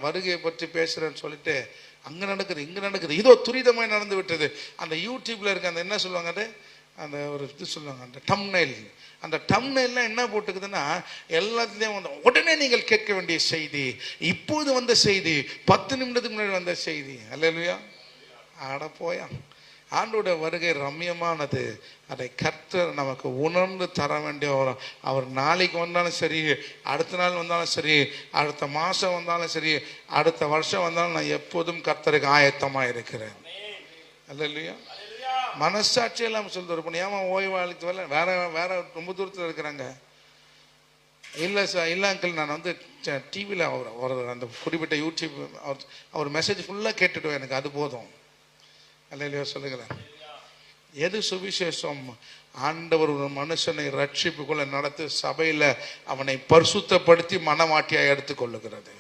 வருகையை பற்றி பேசுறேன்னு சொல்லிட்டு அங்க நடக்குது இங்க நடக்குது, இதோ துரிதமாய் நடந்து விட்டது. அந்த யூடியூப்ல இருக்க அந்த என்ன சொல்லுவாங்க, அது அந்த ஒரு இது சொல்லுவாங்க, அந்த டம்ப்நெயில். அந்த டம்ப்நெயில்லாம் என்ன போட்டுக்குதுன்னா, எல்லாத்துலேயும் வந்து உடனே நீங்கள் கேட்க வேண்டிய செய்தி, இப்போது வந்த செய்தி, 10 நிமிடத்துக்கு முன்னாடி வந்த செய்தி. அல்லேலூயா. ஆட போயா, ஆண்டோடைய வருகை ரம்யமானது. அதை கர்த்தர் நமக்கு உணர்ந்து தர வேண்டிய அவர் நாளைக்கு வந்தாலும் சரி, அடுத்த நாள் வந்தாலும் சரி, அடுத்த மாதம் வந்தாலும் சரி, அடுத்த வருஷம் வந்தாலும் நான் எப்போதும் கர்த்தருக்கு ஆயத்தமாக இருக்கிறேன். அல்லேலூயா. மனசாட்சி எல்லாம் சொல்லிட்டு ஏமா ஓய்வாளித்து வரல, வேற வேற ரொம்ப தூரத்தில் இருக்கிறாங்க. இல்லை சார், இல்லை அங்கிள், நான் வந்து டிவியில் ஒரு அந்த குறிப்பிட்ட யூடியூப் அவர் மெசேஜ் ஃபுல்லாக கேட்டுடுவேன், எனக்கு அது போதும். அல்லேலூயா சொல்லுகிறேன். எது சுவிசேஷம்? ஆண்டவர் ஒரு மனுஷனை ரட்சிப்புக்குள்ள நடத்தி சபையில் அவனை பரிசுத்தப்படுத்தி மனமாட்டியாக எடுத்துக்கொள்ளுகிறது.